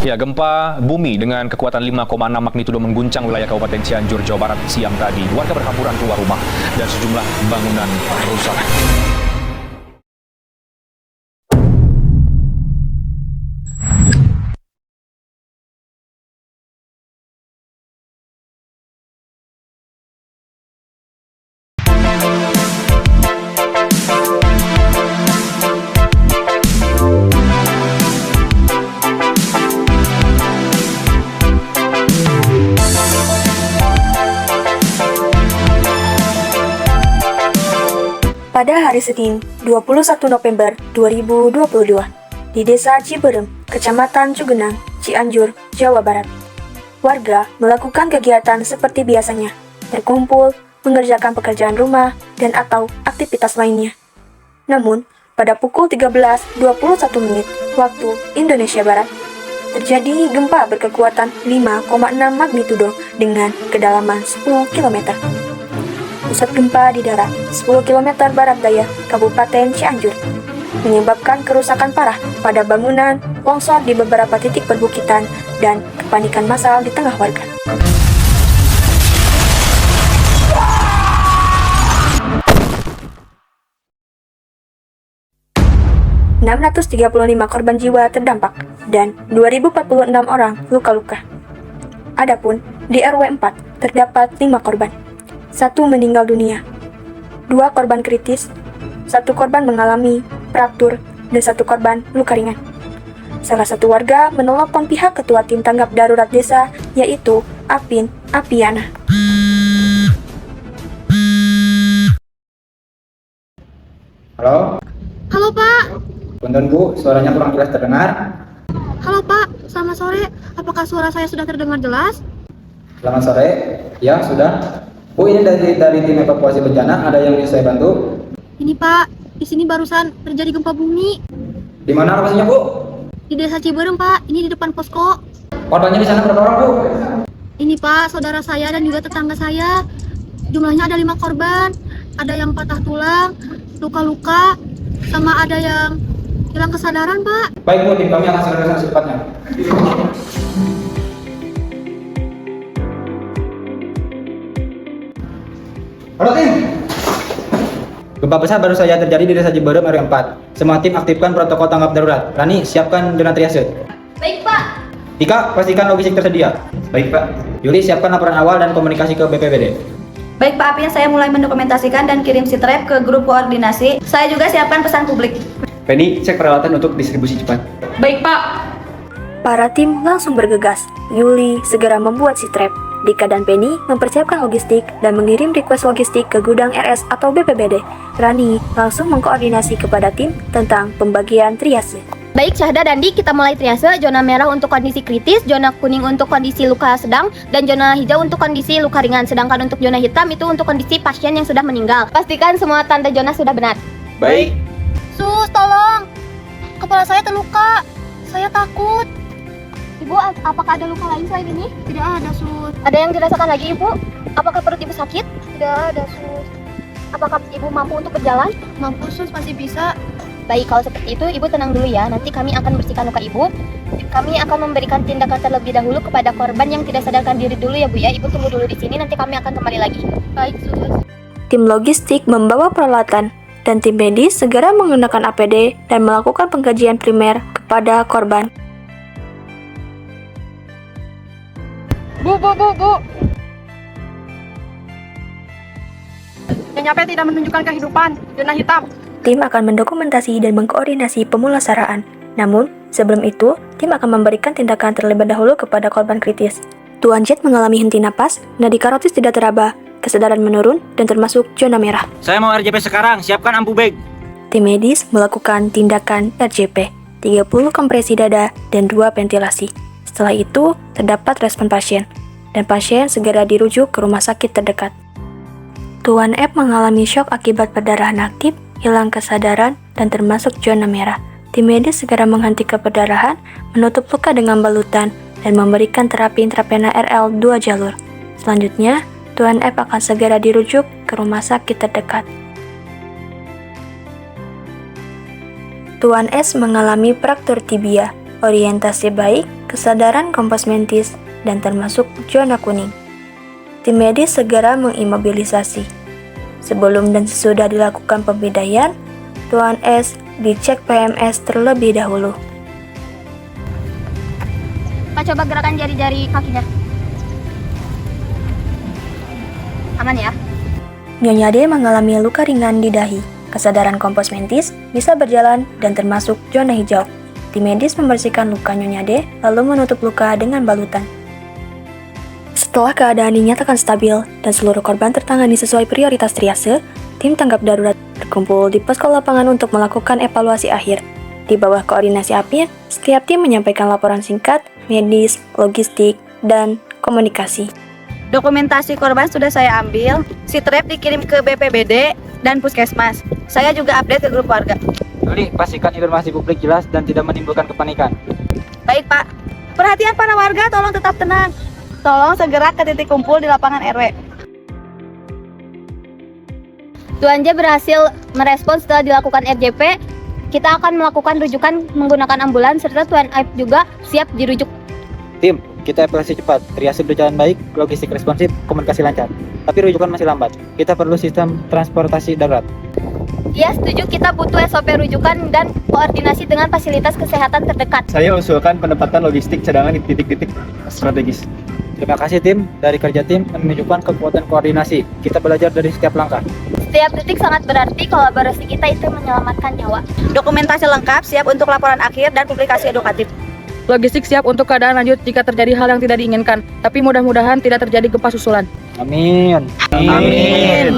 Ya, gempa bumi dengan kekuatan 5,6 magnitudo mengguncang wilayah Kabupaten Cianjur, Jawa Barat siang tadi. Warga berhamburan keluar rumah dan sejumlah bangunan rusak. Pada hari Senin, 21 November 2022, di Desa Ciberem, Kecamatan Cugenang, Cianjur, Jawa Barat, warga melakukan kegiatan seperti biasanya, berkumpul, mengerjakan pekerjaan rumah, dan atau aktivitas lainnya. Namun, pada pukul 13.21 menit waktu Indonesia Barat, terjadi gempa berkekuatan 5,6 magnitudo dengan kedalaman 10 km. Pusat gempa di darat 10 km barat daya Kabupaten Cianjur, menyebabkan kerusakan parah pada bangunan, longsor di beberapa titik perbukitan, dan kepanikan massal di tengah warga. ...635 korban jiwa terdampak dan 2.046 orang luka-luka. Adapun di RW 4 terdapat 5 korban. 1 meninggal dunia, 2 korban kritis, 1 korban mengalami fraktur, dan 1 korban luka ringan. Salah satu warga menelpon pihak ketua tim tanggap darurat desa, yaitu Apin Apiana. Halo? Halo Pak. Punten Bu, suaranya kurang jelas terdengar. Halo Pak, selamat sore. Apakah suara saya sudah terdengar jelas? Selamat sore. Ya, sudah. Bu, ini dari tim evakuasi bencana, ada yang bisa saya bantu? Ini Pak, di sini barusan terjadi gempa bumi. Di mana lokasinya, Bu? Di Desa Ciberem Pak, ini di depan posko. Korbannya di sana berapa orang, Bu? Ini Pak, saudara saya dan juga tetangga saya. Jumlahnya ada 5 korban. Ada yang patah tulang, luka-luka, sama ada yang hilang kesadaran Pak. Baik Bu, tim kami akan segera secepatnya. Halo tim. Gempa besar baru saja terjadi di Desa Ciberem RW 4. Semua tim aktifkan protokol tanggap darurat. Rani, siapkan zona triase. Baik Pak. Tika, pastikan logistik tersedia. Baik Pak. Yuli, siapkan laporan awal dan komunikasi ke BPBD. Baik Pak Apin, saya mulai mendokumentasikan dan kirim sitrep ke grup koordinasi. Saya juga siapkan pesan publik. Penny, cek peralatan untuk distribusi cepat. Baik Pak. Para tim langsung bergegas. Yuli segera membuat sitrep. Dika dan Penny mempersiapkan logistik dan mengirim request logistik ke gudang RS atau BPBD. Rani langsung mengkoordinasi kepada tim tentang pembagian triase. Baik Syahda dan Di, kita mulai triase. Zona merah untuk kondisi kritis, zona kuning untuk kondisi luka sedang, dan zona hijau untuk kondisi luka ringan. Sedangkan untuk zona hitam itu untuk kondisi pasien yang sudah meninggal. Pastikan semua tanda zona sudah benar. Baik. Sus, tolong. Kepala saya terluka. Saya takut. Ibu, apakah ada luka lain selain ini? Tidak ada, Sus. Ada yang dirasakan lagi Ibu? Apakah perut Ibu sakit? Tidak ada, Sus. Apakah Ibu mampu untuk berjalan? Mampu, Sus, masih bisa. Baik, kalau seperti itu Ibu tenang dulu ya. Nanti kami akan bersihkan luka Ibu. Kami akan memberikan tindakan terlebih dahulu kepada korban yang tidak sadarkan diri dulu ya Bu ya. Ibu tunggu dulu di sini, nanti kami akan kembali lagi. Baik, Sus. Tim logistik membawa peralatan dan tim medis segera menggunakan APD dan melakukan pengkajian primer kepada korban. Bu. Nyampe tidak menunjukkan kehidupan, zona hitam. Tim akan mendokumentasi dan mengkoordinasi pemulasaraan. Namun, sebelum itu, tim akan memberikan tindakan terlebih dahulu kepada korban kritis. Tuan Jet mengalami henti napas, nadi karotis tidak teraba, kesadaran menurun, dan termasuk zona merah. Saya mau RJP sekarang, siapkan ampu bag. Tim medis melakukan tindakan RJP, 30 kompresi dada, dan 2 ventilasi. Setelah itu, terdapat respon pasien, dan pasien segera dirujuk ke rumah sakit terdekat. Tuan F mengalami syok akibat perdarahan aktif, hilang kesadaran, dan termasuk zona merah. Tim medis segera menghentikan perdarahan, menutup luka dengan balutan, dan memberikan terapi intravena RL 2 jalur. Selanjutnya, Tuan F akan segera dirujuk ke rumah sakit terdekat. Tuan S mengalami fraktur tibia, orientasi baik, kesadaran kompos mentis, dan termasuk zona kuning. Tim medis segera mengimobilisasi. Sebelum dan sesudah dilakukan pembedaian, Tuan S dicek PMS terlebih dahulu. Pak, coba gerakan jari-jari kakinya. Aman ya? Nyonya D mengalami luka ringan di dahi. Kesadaran kompos mentis bisa berjalan dan termasuk zona hijau. Tim medis membersihkan luka Nyonya D, lalu menutup luka dengan balutan. Setelah keadaan dinyatakan stabil dan seluruh korban tertangani sesuai prioritas triase, tim tanggap darurat berkumpul di posko lapangan untuk melakukan evaluasi akhir. Di bawah koordinasi APIR, setiap tim menyampaikan laporan singkat, medis, logistik, dan komunikasi. Dokumentasi korban sudah saya ambil, Sitrep dikirim ke BPBD dan Puskesmas. Saya juga update ke grup warga. Juli, pastikan informasi publik jelas dan tidak menimbulkan kepanikan. Baik Pak. Perhatian para warga, tolong tetap tenang. Tolong segera ke titik kumpul di lapangan RW. Tuan J berhasil merespons setelah dilakukan RJP. Kita akan melakukan rujukan menggunakan ambulans serta Tuan Aib juga siap dirujuk. Tim, kita evaluasi cepat. Triase berjalan baik, logistik responsif, komunikasi lancar. Tapi rujukan masih lambat. Kita perlu sistem transportasi darurat. Dia setuju kita butuh SOP rujukan dan koordinasi dengan fasilitas kesehatan terdekat. Saya usulkan penempatan logistik cadangan di titik-titik strategis. Terima kasih tim. Dari kerja tim menunjukkan kekuatan koordinasi. Kita belajar dari setiap langkah. Setiap detik sangat berarti, kolaborasi kita itu menyelamatkan nyawa. Dokumentasi lengkap siap untuk laporan akhir dan publikasi edukatif. Logistik siap untuk keadaan lanjut jika terjadi hal yang tidak diinginkan, tapi mudah-mudahan tidak terjadi gempa susulan. Amin. Amin.